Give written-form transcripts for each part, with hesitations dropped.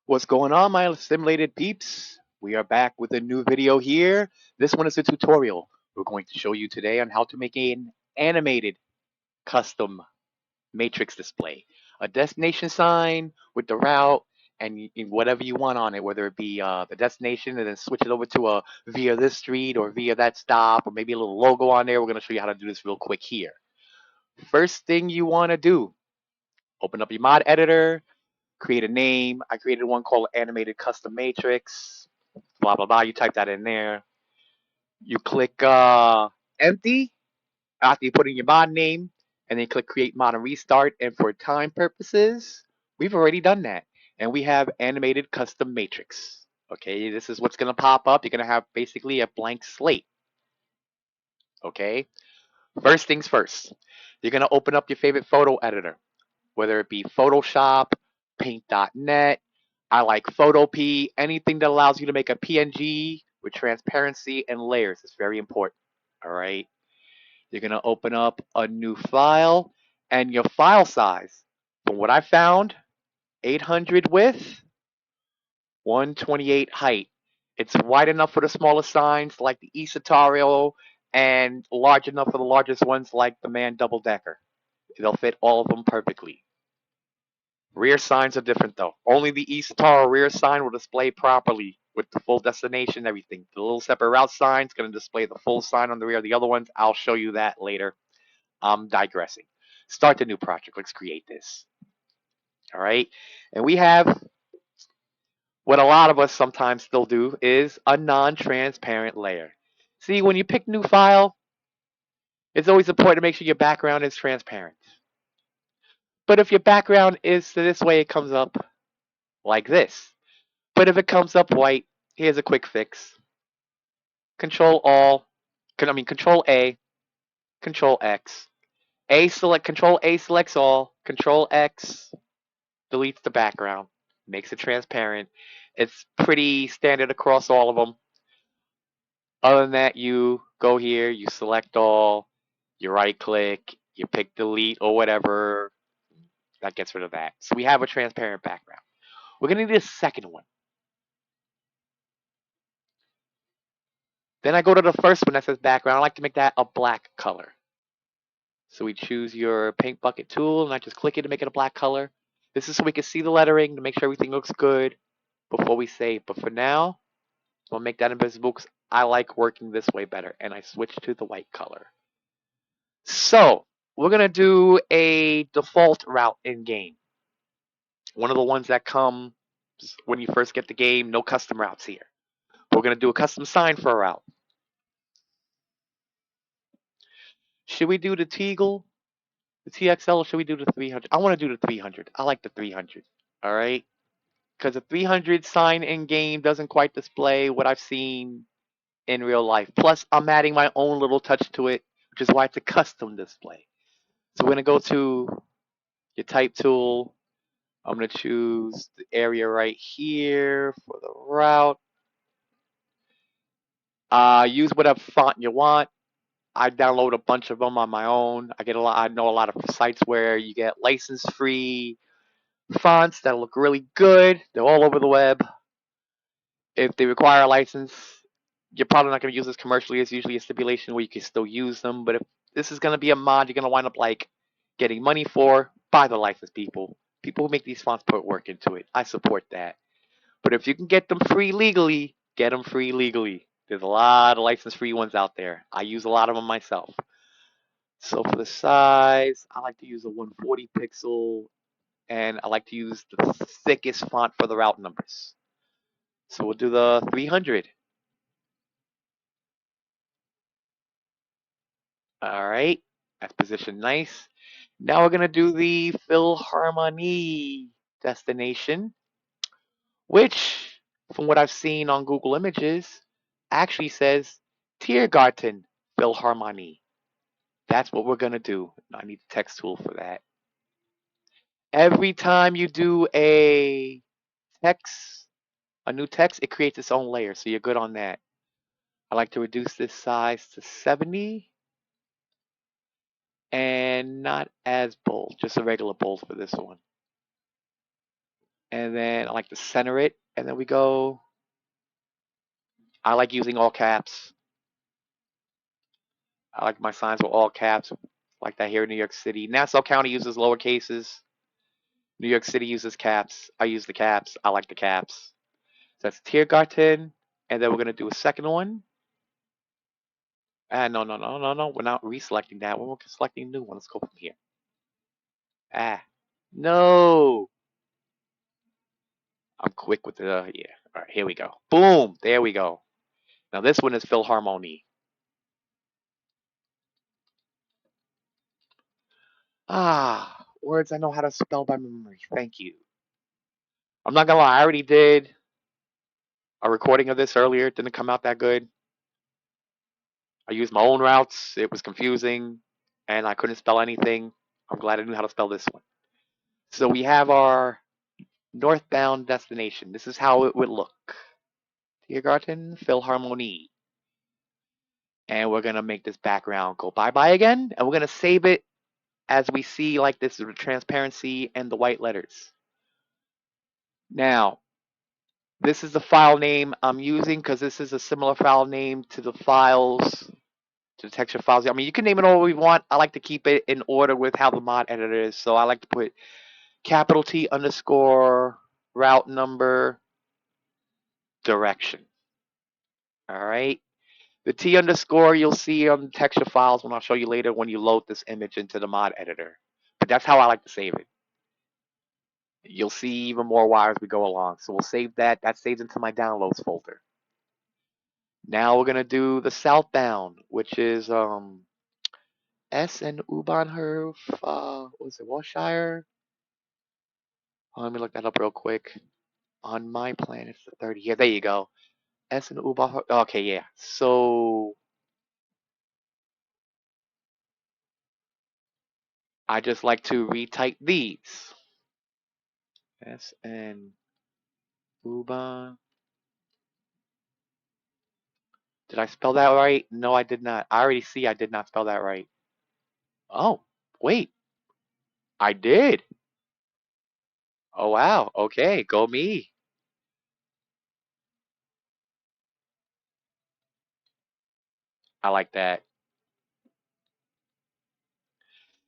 What's going on, my simulated peeps? We are back with a new video here. This one is a tutorial. We're going to show you today on how to make an animated custom matrix display. A destination sign with the route and whatever you want on it, whether it be the destination and then switch it over to a via this street or via that stop or maybe a little logo on there. We're going to show you how to do this real quick here. First thing you want to do, open up your mod editor, create a name. I created one called Animated Custom Matrix. Blah blah blah. You type that in there. You click empty after you put in your mod name, and then you click create mod and restart. And for time purposes, we've already done that, and we have Animated Custom Matrix. Okay, this is what's gonna pop up. You're gonna have basically a blank slate. Okay, first things first. You're gonna open up your favorite photo editor, whether it be Photoshop, Paint.net. I like Photopea, anything that allows you to make a PNG with transparency and layers is very important. All right. You're going to open up a new file and your file size. From what I found, 800 width, 128 height. It's wide enough for the smaller signs like the IXofXIII and large enough for the largest ones like the man double decker. They'll fit all of them perfectly. Rear signs are different though. Only the IXofXIII rear sign will display properly with the full destination and everything. The little separate route sign is going to display the full sign on the rear. The other ones, I'll show you that later. I'm digressing. Start the new project. Let's create this. All right. And we have what a lot of us sometimes still do is a non-transparent layer. See, when you pick new file, it's always important to make sure your background is transparent. But if your background is this way, it comes up like this. But if it comes up white, here's a quick fix. Control A, Control X. Control A selects all, Control X deletes the background, makes it transparent. It's pretty standard across all of them. Other than that, you go here, you select all, you right click, you pick delete or whatever. That gets rid of that. So we have a transparent background. We're going to need a second one. Then I go to the first one that says background. I like to make that a black color. So we choose your paint bucket tool and I just click it to make it a black color. This is so we can see the lettering to make sure everything looks good before we save. But for now, I'll make that invisible because I like working this way better. And I switch to the white color. So we're going to do a default route in game. One of the ones that come when you first get the game, no custom routes here. We're going to do a custom sign for a route. Should we do the Teagle, the TXL, or should we do the 300? I want to do the 300. I like the 300. All right. Because the 300 sign in game doesn't quite display what I've seen in real life. Plus, I'm adding my own little touch to it, which is why it's a custom display. So we're going to go to your type tool. I'm going to choose the area right here for the route. Use whatever font you want. I download a bunch of them on my own. I know a lot of sites where you get license-free fonts that look really good. They're all over the web. If they require a license, you're probably not going to use this commercially. It's usually a stipulation where you can still use them. But if this is going to be a mod you're going to wind up like getting money for, buy the license, people. People who make these fonts put work into it. I support that. But if you can get them free legally, get them free legally. There's a lot of license-free ones out there. I use a lot of them myself. So for the size, I like to use a 140 pixel, and I like to use the thickest font for the route numbers. So we'll do the 300. All right, that's positioned nice. Now we're gonna do the Philharmonie destination, which, from what I've seen on Google Images, actually says Tiergarten Philharmonie. That's what we're gonna do. I need a text tool for that. Every time you do a new text, it creates its own layer, so you're good on that. I like to reduce this size to 70 and not as bold, just a regular bold for this one. And then I like to center it. And then we go, I like using all caps. I like my signs with all caps, like that here in New York City. Nassau County uses lower cases. New York City uses caps. I use the caps. I like the caps. So that's Tiergarten. And then we're going to do a second one. No, no, no, no, no. We're not reselecting that one. We're selecting a new one. Let's go from here. No. I'm quick with the, yeah. All right, here we go. Boom. There we go. Now this one is Philharmonie. Words I know how to spell by memory. Thank you. I'm not gonna lie, I already did a recording of this earlier. It didn't come out that good. I used my own routes. It was confusing, and I couldn't spell anything. I'm glad I knew how to spell this one. So we have our northbound destination. This is how it would look. Tiergarten, Philharmonie. And we're gonna make this background go bye-bye again, and we're gonna save it as we see like this the transparency and the white letters. Now, this is the file name I'm using because this is a similar file name to the files, to the texture files. I mean, you can name it all we want. I like to keep it in order with how the mod editor is. So I like to put capital T underscore route number direction. All right. The T underscore you'll see on the texture files when I'll show you later when you load this image into the mod editor. But that's how I like to save it. You'll see even more wires as we go along. So we'll save that. That saves into my downloads folder. Now we're gonna do the southbound, which is S and U-Bahnhof. What was it, Wilshire? Let me look that up real quick. On my plan, it's the 30. Yeah, there you go. S and U-Bahnhof. Okay, yeah. So I just like to retype these. S and U-Bahn. Did I spell that right? No, I did not. I already see I did not spell that right. Oh, wait. I did. Oh, wow. Okay, go me. I like that.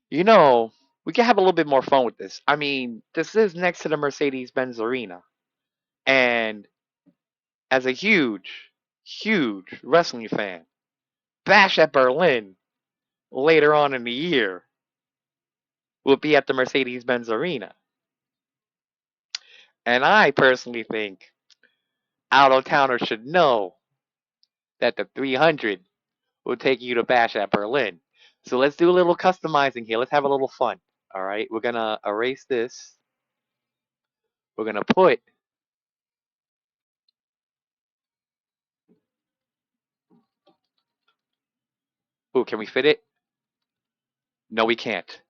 You know, we can have a little bit more fun with this. I mean, this is next to the Mercedes-Benz Arena. And as a huge, huge wrestling fan, Bash at Berlin later on in the year will be at the Mercedes-Benz Arena. And I personally think out-of-towners should know that the 300 will take you to Bash at Berlin. So let's do a little customizing here. Let's have a little fun. All right, we're gonna erase this. We're gonna put ooh, can we fit it? No, we can't.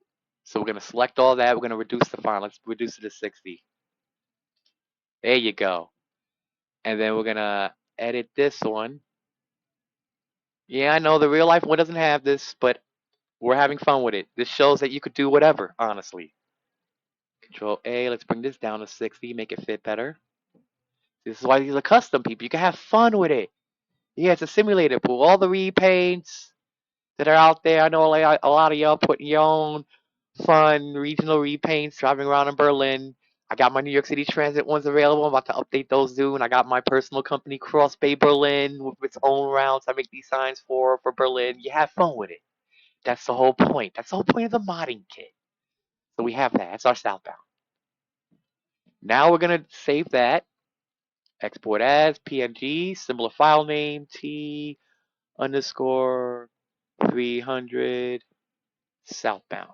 So we're gonna select all that. We're gonna reduce the font. Let's reduce it to 60. There you go. And then we're gonna edit this one. Yeah, I know the real life one doesn't have this, but we're having fun with it. This shows that you could do whatever, honestly. Control A, let's bring this down to 60, make it fit better. This is why these are custom people. You can have fun with it. Yeah, it's a simulator pool. All the repaints that are out there. I know a lot of y'all putting your own fun regional repaints driving around in Berlin. I got my New York City Transit ones available. I'm about to update those soon. I got my personal company, Cross Bay Berlin, with its own routes. I make these signs for Berlin. You have fun with it. That's the whole point. That's the whole point of the modding kit. So we have that. That's our southbound. Now we're gonna save that. Export as PNG, similar file name, T underscore 300 southbound.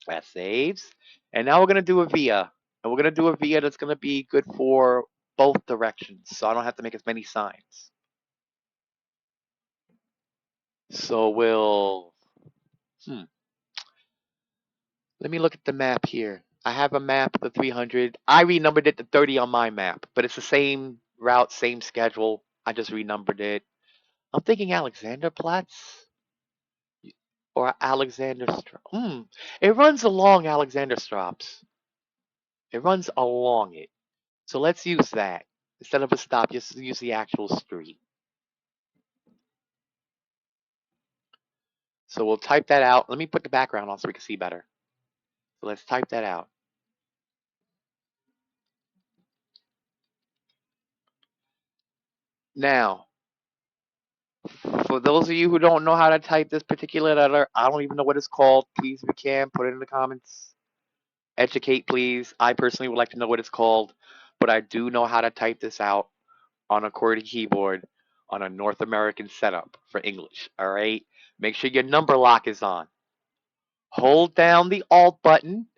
That saves. And now we're going to do a via. And we're going to do a via that's going to be good for both directions. So I don't have to make as many signs. So we'll, let me look at the map here. I have a map of the 300. I renumbered it to 30 on my map, but it's the same route, same schedule. I just renumbered it. I'm thinking Alexanderplatz or Alexander. It runs along Alexanderstraps. It runs along it. So let's use that. Instead of a stop, just use the actual street. So we'll type that out. Let me put the background on so we can see better. So let's type that out. Now, for those of you who don't know how to type this particular letter, I don't even know what it's called. Please, if you can, put it in the comments. Educate, please. I personally would like to know what it's called, but I do know how to type this out on a QWERTY keyboard on a North American setup for English. All right? Make sure your number lock is on. Hold down the Alt button,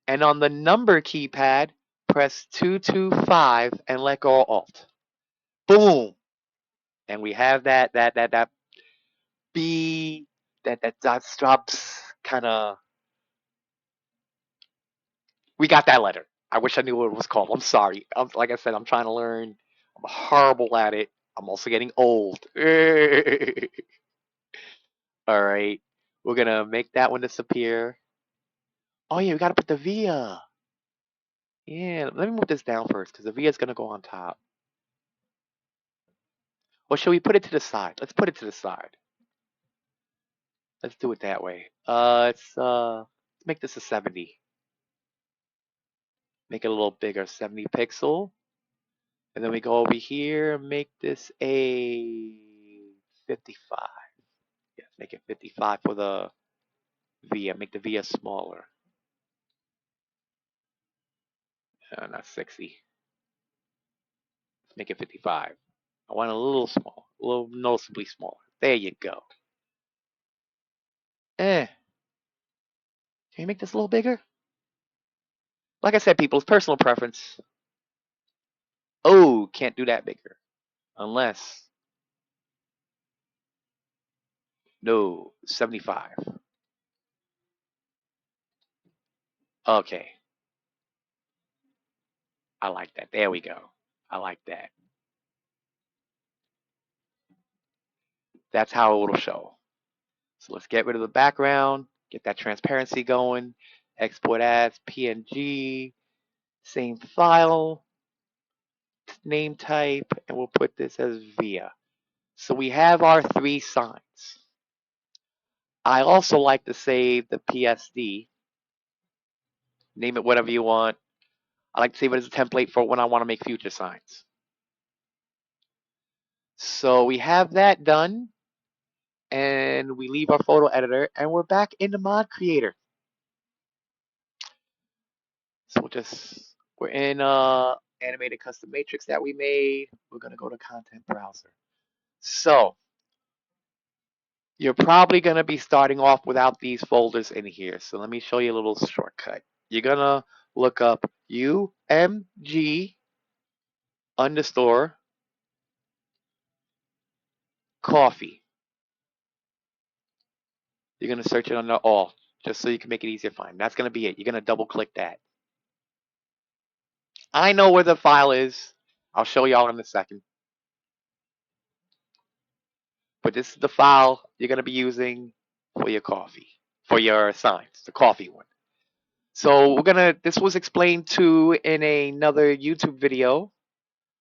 and on the number keypad, press 225 and let go of Alt. Boom! And we have that B, that stops kind of. We got that letter. I wish I knew what it was called. I'm sorry. Like I said, I'm trying to learn. I'm horrible at it. I'm also getting old. All right. We're going to make that one disappear. Oh, yeah, we got to put the via. Yeah, let me move this down first because the via is going to go on top. Or should we put it to the side? Let's put it to the side. Let's do it that way. Let's make this a 70. Make it a little bigger, 70 pixel. And then we go over here and make this a 55. Yeah, make it 55 for the via. Make the via smaller. Not 60. Let's make it 55. I want it a little small, a little noticeably smaller. There you go. Can you make this a little bigger? Like I said, people, it's personal preference. Oh, can't do that bigger. Unless, no, 75. Okay. I like that. There we go. I like that. That's how it'll show. So let's get rid of the background, get that transparency going, export as PNG, same file, name type, and we'll put this as via. So we have our 3 signs. I also like to save the PSD. Name it whatever you want. I like to save it as a template for when I want to make future signs. So we have that done, and we leave our photo editor, and we're back in the mod creator. So we're in animated custom matrix that we made. We're gonna go to content browser. So you're probably gonna be starting off without these folders in here. So let me show you a little shortcut. You're gonna look up UMG underscore coffee. You're gonna search it under all, just so you can make it easier to find. That's gonna be it. You're gonna double click that. I know where the file is. I'll show y'all in a second. But this is the file you're going to be using for your coffee, for your signs, the coffee one. So this was explained to in another YouTube video,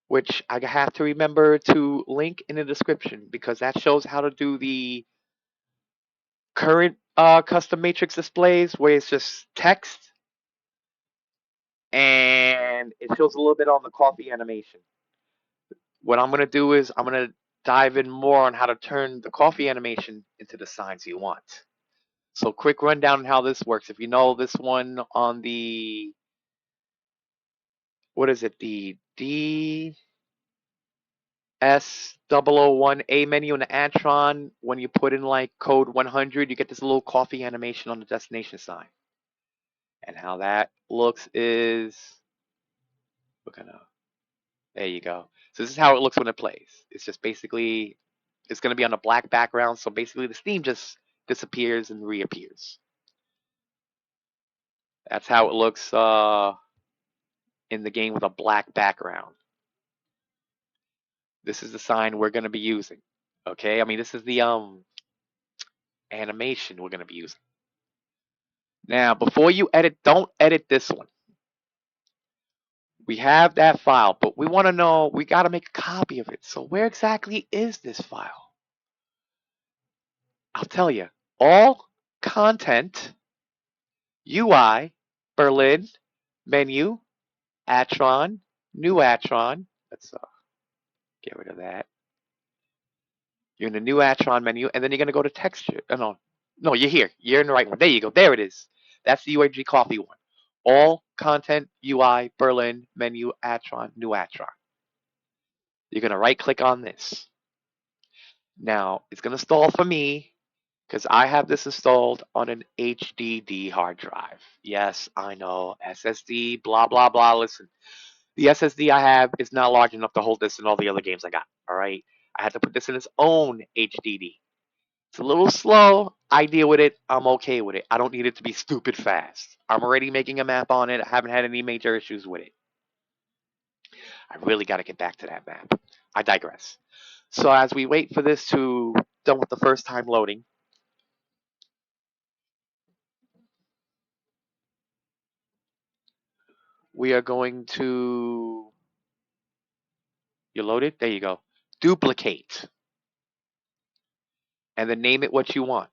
which I have to remember to link in the description because that shows how to do the current custom matrix displays where it's just text and it shows a little bit on the coffee animation. What I'm going to do is I'm going to dive in more on how to turn the coffee animation into the signs you want. So quick rundown on how this works. If you know this one on the, what is it, the DS001A menu in the Antron, when you put in like code 100, you get this little coffee animation on the destination sign. And how that looks is, there you go. So this is how it looks when it plays. It's just basically, it's going to be on a black background. So basically the steam just disappears and reappears. That's how it looks in the game with a black background. This is the sign we're going to be using. Okay, I mean, this is the animation we're going to be using. Now, before you edit, don't edit this one. We have that file, but we want to know, we got to make a copy of it. So where exactly is this file? I'll tell you. All content, UI, Berlin, menu, Atron, new Atron. Let's get rid of that. You're in the new Atron menu, and then you're going to go to texture. No, you're here. You're in the right one. There you go. There it is. That's the UAG coffee one. All content, UI, Berlin, menu, Atron, new Atron. You're going to right click on this. Now, it's going to stall for me because I have this installed on an HDD hard drive. Yes, I know. SSD, blah, blah, blah. Listen, the SSD I have is not large enough to hold this and all the other games I got. All right. I had to put this in its own HDD. It's a little slow. I deal with it. I'm okay with it. I don't need it to be stupid fast. I'm already making a map on it. I haven't had any major issues with it. I really got to get back to that map. I digress. So as we wait for this to done with the first time loading, we are going to, you loaded? There you go. Duplicate. And then name it what you want.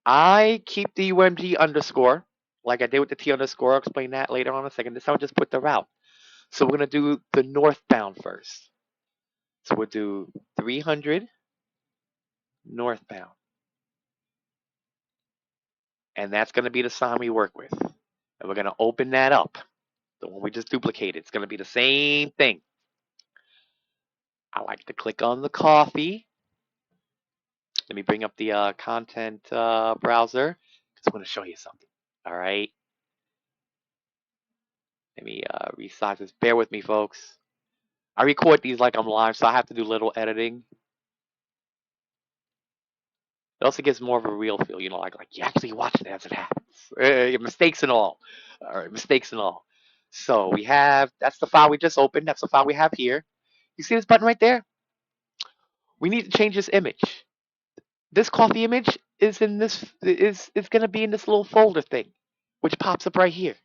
I keep the UMG underscore, like I did with the T underscore. I'll explain that later on in a second. This time I'll just put the route. So we're going to do the northbound first. So we'll do 300 northbound. And that's going to be the sign we work with. And we're going to open that up. The one we just duplicated. It's going to be the same thing. I like to click on the coffee. Let me bring up the content browser because I'm going to show you something. All right. Let me resize this. Bear with me, folks. I record these like I'm live, so I have to do little editing. It also gives more of a real feel, you know, like you actually watch it as it happens. Mistakes and all. All right, mistakes and all. So we have, that's the file we just opened. That's the file we have here. You see this button right there? We need to change this image. This coffee image is in this, is going to be in this little folder thing, which pops up right here.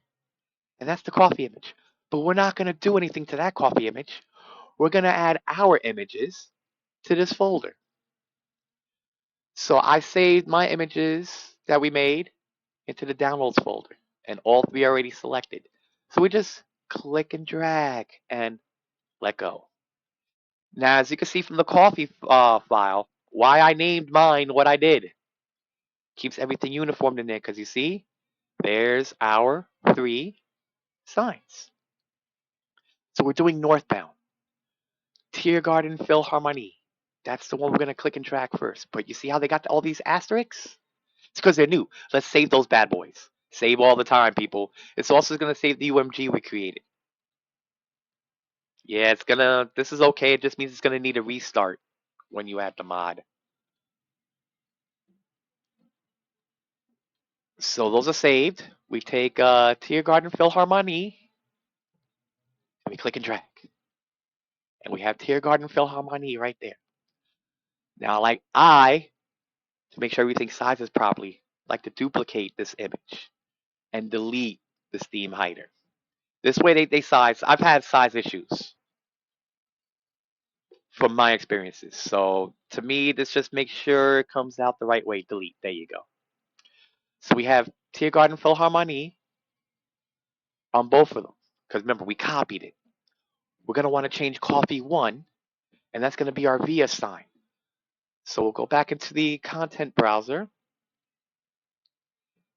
And that's the coffee image. But we're not going to do anything to that coffee image. We're going to add our images to this folder. So I saved my images that we made into the downloads folder, and all three are already selected. So we just click and drag and let go. Now, as you can see from the coffee file, why I named mine what I did. Keeps everything uniform in there because you see, there's our three signs. So we're doing northbound. Tiergarten Philharmonie. That's the one we're going to click and drag first. But you see how they got all these asterisks? It's because they're new. Let's save those bad boys. Save all the time, people. It's also going to save the UMG we created. Yeah, it's gonna, this is okay. It just means it's gonna need a restart when you add the mod. So those are saved. We take Tiergarten Philharmonie, and we click and drag. And we have Tiergarten Philharmonie right there. Now, to make sure everything sizes properly, like to duplicate this image and delete the Steam hider. This way they size, I've had size issues from my experiences. So to me, this just makes sure it comes out the right way. Delete, there you go. So we have Tiergarten Philharmonie on both of them. Because remember, we copied it. We're going to want to change coffee 1, and that's going to be our via sign. So we'll go back into the content browser,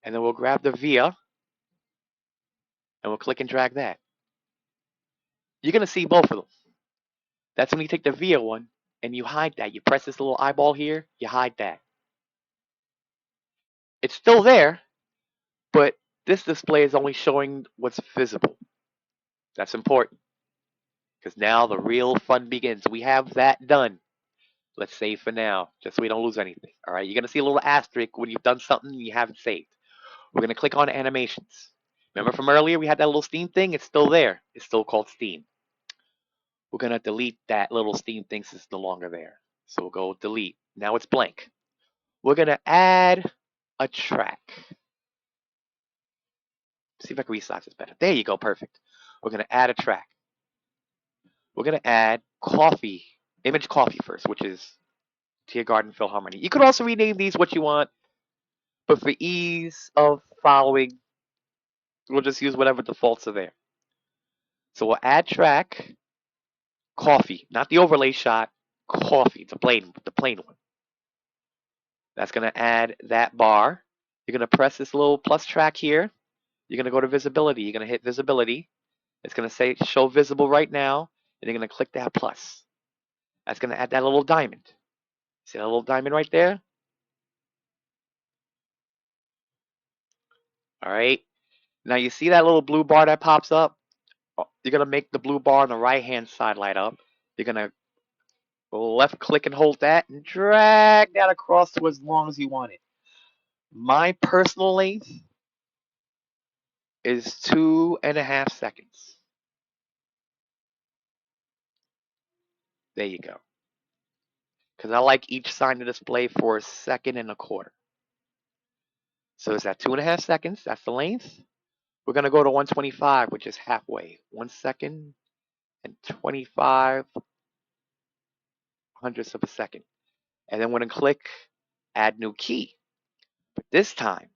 and then we'll grab the via, and we'll click and drag that. You're going to see both of them. That's when you take the via one, and you hide that. You press this little eyeball here, you hide that. It's still there, but this display is only showing what's visible. That's important, because now the real fun begins. We have that done. Let's save for now, just so we don't lose anything. All right, you're going to see a little asterisk when you've done something and you haven't saved. We're going to click on animations. Remember from earlier, we had that little Steam thing? It's still there. It's still called Steam. We're going to delete that little Steam thing since it's no longer there. So we'll go delete. Now it's blank. We're going to add a track. See if I can resize this better. There you go, perfect. We're going to add a track. we're going to add coffee, image coffee first, which is Tiergarten Philharmony. You could also rename these what you want, but for ease of following, we'll just use whatever defaults are there. So we'll add track, coffee, not the overlay shot, coffee, the plain one. That's going to add that bar. You're going to press this little plus track here. You're going to go to visibility. You're going to hit visibility. It's going to say show visible right now, and you're going to click that plus. That's going to add that little diamond. See that little diamond right there? All right. Now you see that little blue bar that pops up? You're going to make the blue bar on the right-hand side light up. You're going to left click and hold that and drag that across to as long as you want it. My personal length is 2.5 seconds. There you go. Because I like each sign to display for 1.25 seconds. So it's at 2.5 seconds. That's the length. We're going to go to 125, which is halfway. 1 second and 25 hundredths of a second. And then we're going to click add new key. But this time,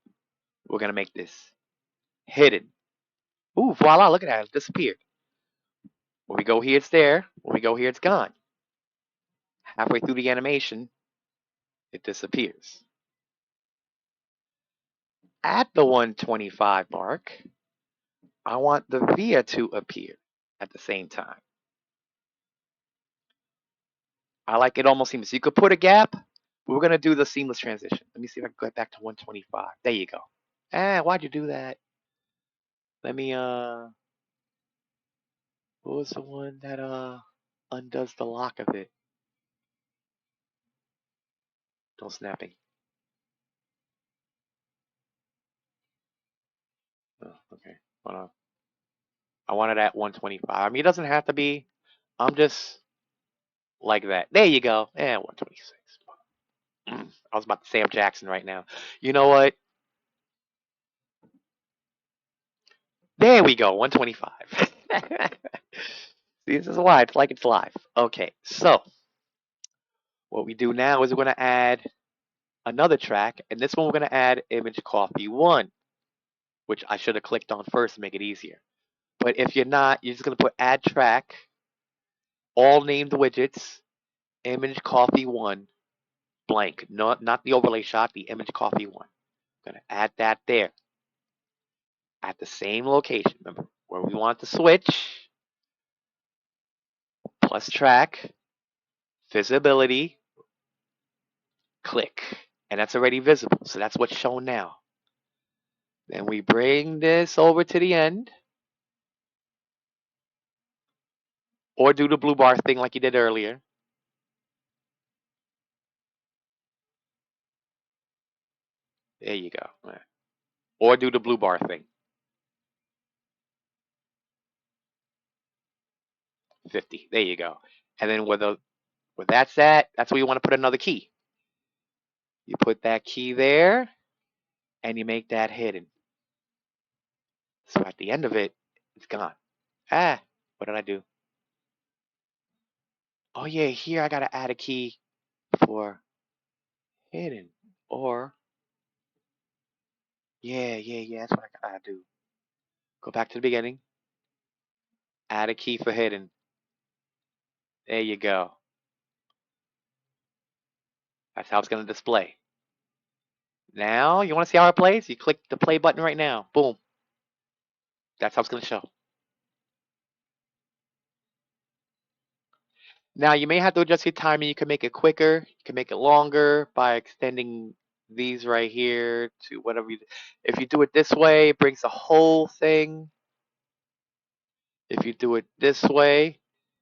we're going to make this hidden. Ooh, voila, look at that. It disappeared. When we go here, it's there. When we go here, it's gone. Halfway through the animation, it disappears. At the 125 mark, I want the via to appear at the same time. I like it almost seamless. You could put a gap. We're going to do the seamless transition. Let me see if I can get back to 125. There you go. Why'd you do that? Let me, what was the one that, undoes the lock of it? No snapping. Oh, okay. Hold on. I want it at 125. I mean, it doesn't have to be. I'm just like that. There you go. 126. I was about to Sam Jackson right now. You know what? There we go. 125. See, this is live. It's like it's live. Okay, so what we do now is we're going to add another track, and this one we're going to add image coffee 1, which I should have clicked on first to make it easier. But if you're not, you're just going to put add track, all named widgets, image coffee 1, blank. Not the overlay shot, the image coffee 1. I'm going to add that there at the same location. Remember, where we want to switch, plus track, visibility, click. And that's already visible, so that's what's shown now. Then we bring this over to the end, or do the blue bar thing like you did earlier. There you go. Or do the blue bar thing. 50. There you go. And then where that's at, that's where you want to put another key. You put that key there, and you make that hidden. So at the end of it, it's gone. What did I do? Oh yeah, here I gotta add a key for hidden. Or yeah, that's what I gotta do. Go back to the beginning. Add a key for hidden. There you go. That's how it's gonna display. Now, you want to see how it plays? You click the play button right now. Boom. That's how it's going to show. Now, you may have to adjust your timing. You can make it quicker. You can make it longer by extending these right here to whatever you... If you do it this way, it brings the whole thing. If you do it this way,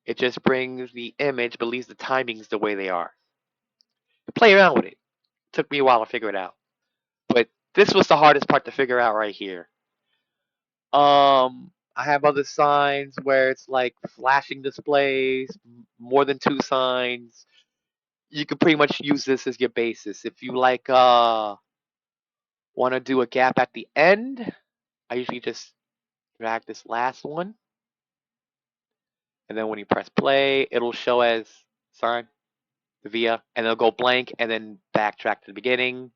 it just brings the image, but leaves the timings the way they are. Play around with it. It took me a while to figure it out. But this was the hardest part to figure out right here. I have other signs where it's like flashing displays, more than 2 signs. You can pretty much use this as your basis. If you like want to do a gap at the end, I usually just drag this last one And then when you press play, it'll show as sign the via, and it'll go blank, and then backtrack to the beginning.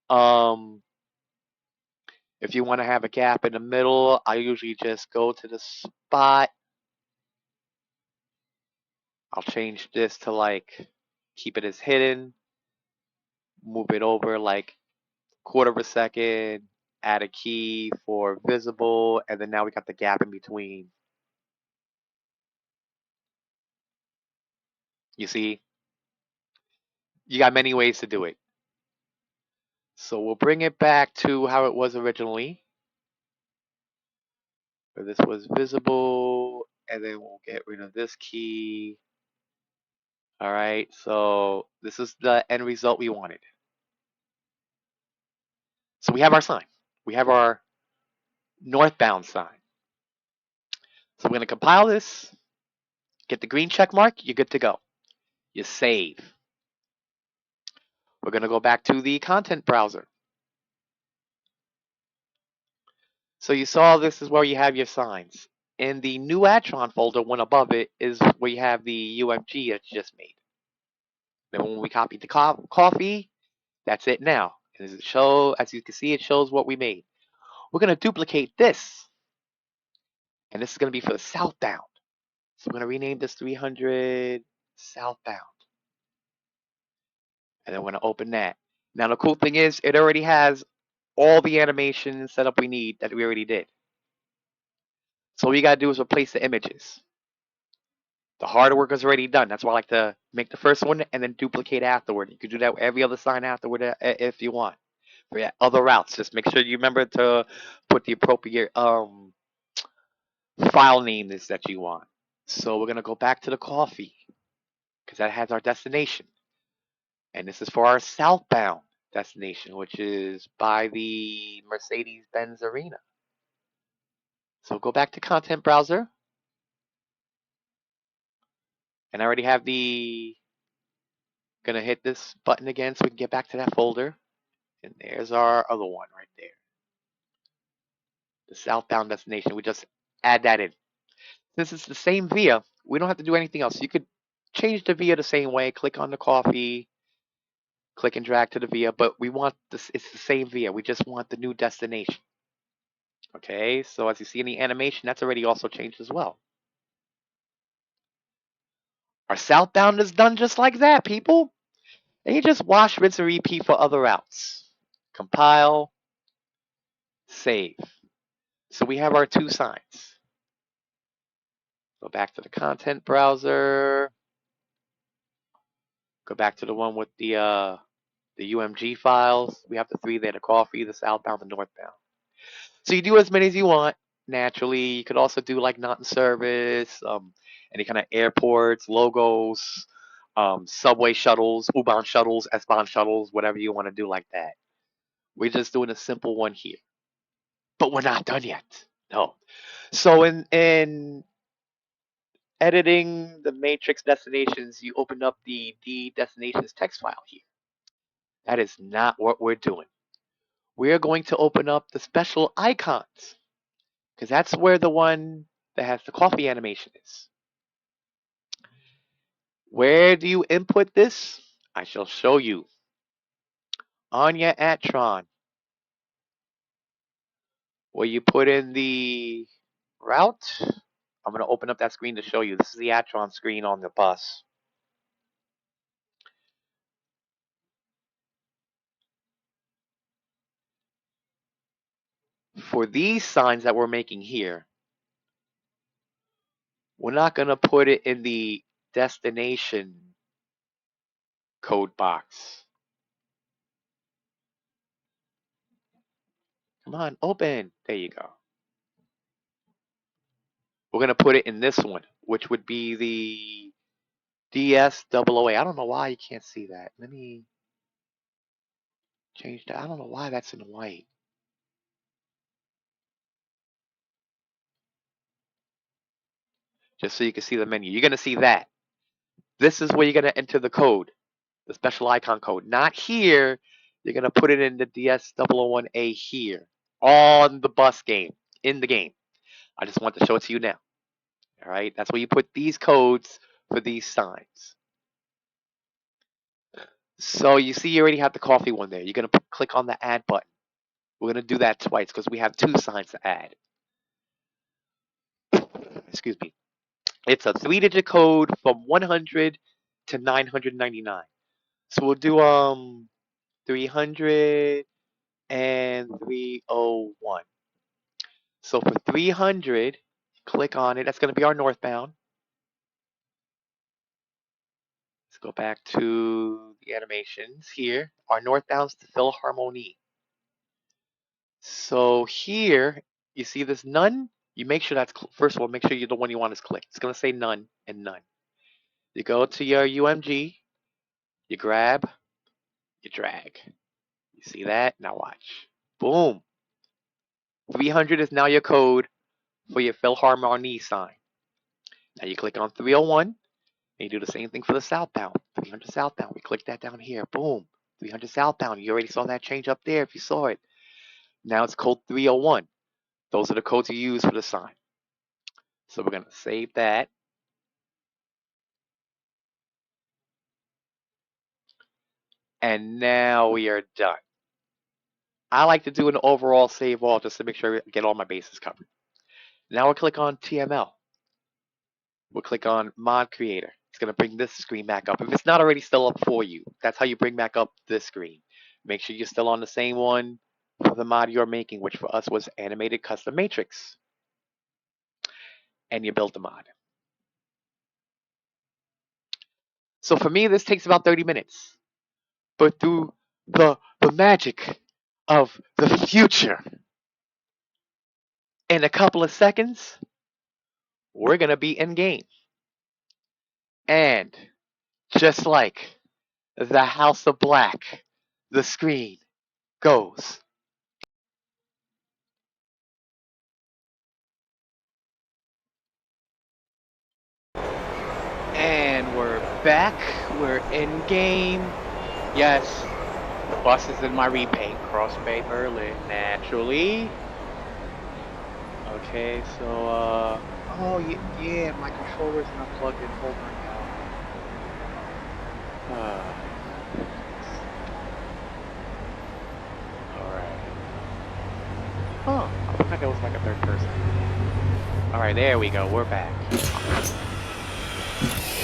Um, if you want to have a gap in the middle, I usually just go to the spot. I'll change this to like keep it as hidden, move it over like quarter of a second, add a key for visible, and then now we got the gap in between. You see, you got many ways to do it. So we'll bring it back to how it was originally. Where this was visible, and then we'll get rid of this key. All right, so this is the end result we wanted. So we have our sign. We have our northbound sign. So we're going to compile this, get the green check mark, you're good to go. You save. We're going to go back to the content browser. So you saw this is where you have your signs. In the new Atron folder, one above it is where you have the UMG that's just made. Then when we copied the coffee, that's it now. And as you can see, it shows what we made. We're going to duplicate this. And this is going to be for the southbound. So we're going to rename this 300 southbound. And then we're going to open that. Now the cool thing is it already has all the animation setup we need that we already did. So all you got to do is replace the images. The hard work is already done. That's why I like to make the first one and then duplicate afterward. You can do that with every other sign afterward if you want. For other routes, just make sure you remember to put the appropriate file name that you want. So we're going to go back to the coffee because that has our destination. And this is for our southbound destination, which is by the Mercedes-Benz Arena. So go back to content browser. And I already have gonna hit this button again so we can get back to that folder. And there's our other one right there. The southbound destination. We just add that in. Since it's the same via, we don't have to do anything else. You could change the via the same way. Click on the coffee, click and drag to the via, but we want this, it's the same via. We just want the new destination. Okay, so as you see in the animation, that's already also changed as well. Our southbound is done just like that, people. And you just wash, rinse, and repeat for other routes. Compile, save. So we have our two signs. Go back to the content browser. Go back to the one with the UMG files. We have the three there, the coffee, the southbound, the northbound. So you do as many as you want. Naturally, you could also do like not in service, any kind of airports, logos, subway shuttles, U-Bahn shuttles, S-Bahn shuttles, whatever you want to do like that. We're just doing a simple one here. But we're not done yet. No. So in editing the matrix destinations, you open up the D destinations text file here. That is not what we're doing. We're going to open up the special icons because that's where the one that has the coffee animation is. Where do you input this? I shall show you. On your Atron, where you put in the route, I'm going to open up that screen to show you. This is the Atron screen on the bus. For these signs that we're making here, we're not going to put it in the destination code box. Come on, open. There you go. We're going to put it in this one, which would be the DS008. I don't know why you can't see that. Let me change that. I don't know why that's in white. Just so you can see the menu. You're going to see that. This is where you're going to enter the code, the special icon code. Not here. You're going to put it in the DS001A here on the bus game, in the game. I just want to show it to you now. All right, that's where you put these codes for these signs. So you see you already have the coffee one there. You're going to click on the add button. We're going to do that twice because we have 2 signs to add. Excuse me. It's a 3-digit code from 100 to 999. So we'll do 300 and 301. So for 300, click on it. That's going to be our northbound. Let's go back to the animations here. Our northbound's the Philharmonie. So here, you see this none? You make sure that's, first of all, make sure the one you want is clicked. It's going to say none and none. You go to your UMG, you grab, you drag. You see that? Now watch. Boom. 300 is now your code for your Philharmonie sign. Now you click on 301, and you do the same thing for the southbound. 300 southbound. We click that down here. Boom. 300 southbound. You already saw that change up there if you saw it. Now it's code 301. Those are the codes you use for the sign. So we're going to save that. And now we are done. I like to do an overall save all just to make sure I get all my bases covered. Now we'll click on TML. We'll click on Mod Creator. It's going to bring this screen back up. If it's not already still up for you, that's how you bring back up this screen. Make sure you're still on the same one for the mod you're making, which for us was Animated Custom Matrix. And you build the mod. So for me, this takes about 30 minutes. But through the magic of the future, in a couple of seconds, we're going to be in game. And just like the House of Black, the screen goes. And we're back. We're in game. Yes, bus is in my repaint. Cross Bay, Berlin, naturally. Okay, so, oh, yeah, my controller's not plugged in. Hold on now. Alright. Huh, I thought that was like a third person. Alright, there we go. We're back.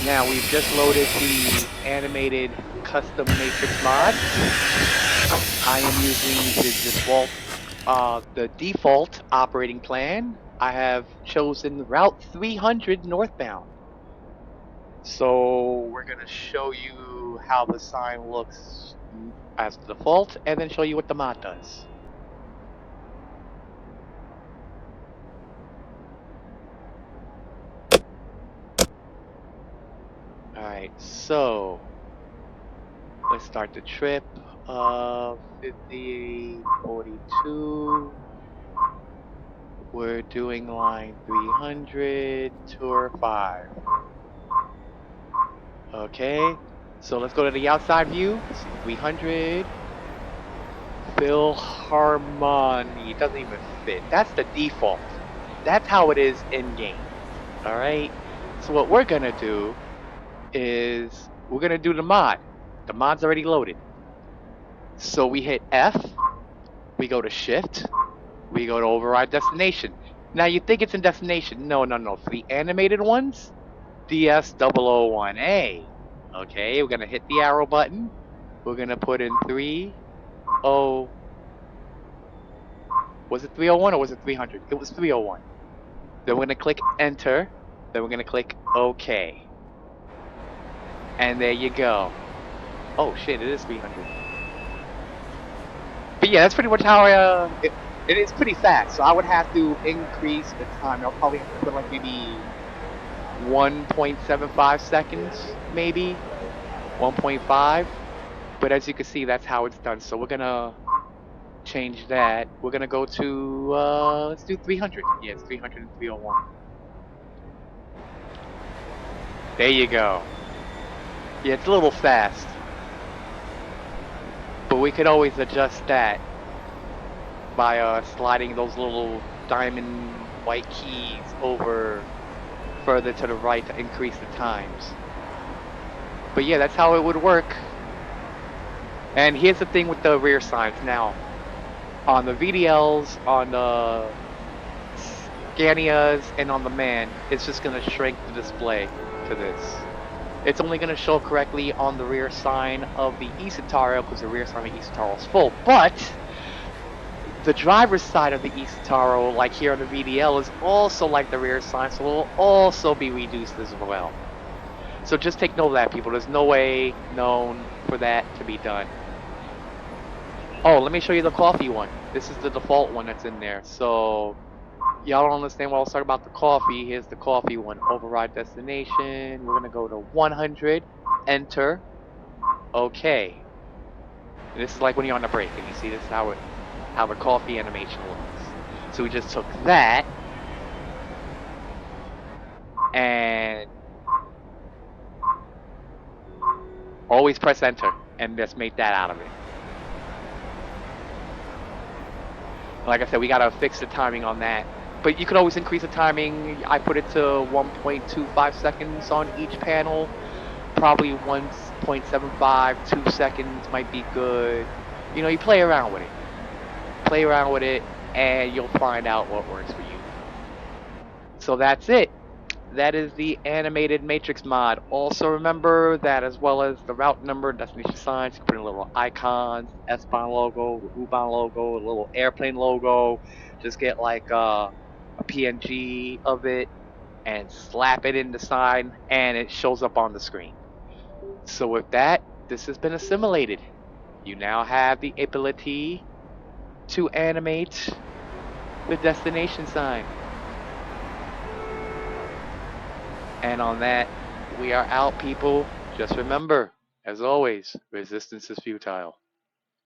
Now we've just loaded the animated custom matrix mod. I am using the default operating plan. I have chosen Route 300 northbound. So we're gonna show you how the sign looks as the default, and then show you what the mod does. Alright, so let's start the trip. 5042. We're doing line 300, tour 5. Okay, so let's go to the outside view. 300. Philharmonie. It doesn't even fit. That's the default. That's how it is in game. Alright, so what we're gonna do is we're gonna do the mod. The mod's already loaded. So we hit F, we go to Shift, we go to override destination. Now you think it's in destination. No. For the animated ones, DS001A. Okay, we're gonna hit the arrow button. We're gonna put in 30. Was it 301 or was it 300? It was 301. Then we're gonna click enter. Then we're gonna click OK. And there you go. Oh shit, it is 300. But yeah, that's pretty much how it is pretty fast. So I would have to increase the time. I'll probably have to put like maybe 1.75 seconds, maybe 1.5. But as you can see, that's how it's done. So we're gonna change that. We're gonna go to let's do 300. Yeah, it's 300 and 301. There you go. Yeah, it's a little fast. But we could always adjust that by sliding those little diamond white keys over further to the right to increase the times. But yeah, that's how it would work. And here's the thing with the rear signs. Now, on the VDLs, on the Scanias, and on the MAN, it's just going to shrink the display to this. It's only going to show correctly on the rear sign of the IXofXIII because the rear sign of the IXofXIII is full. But the driver's side of the IXofXIII, like here on the VDL, is also like the rear sign, so it will also be reduced as well. So just take note of that, people. There's no way known for that to be done. Oh, let me show you the coffee one. This is the default one that's in there. So y'all don't understand what I was talking about the coffee. Here's the coffee one. Override destination. We're gonna go to 100. Enter. Okay. And this is like when you're on the break, and you see this is how the coffee animation looks. So we just took that and always press enter and just make that out of it. Like I said, we gotta fix the timing on that. But you could always increase the timing. I put it to 1.25 seconds on each panel. Probably 1.75, 2 seconds might be good. You know, you play around with it. Play around with it, and you'll find out what works for you. So that's it. That is the animated matrix mod. Also remember that as well as the route number, destination signs, you can put in little icons, S-Bahn logo, the U-Bahn logo, a little airplane logo. Just get like a PNG of it and slap it in the sign and it shows up on the screen. So with that, this has been assimilated. You now have the ability to animate the destination sign. And on that, we are out, people. Just remember, as always, resistance is futile.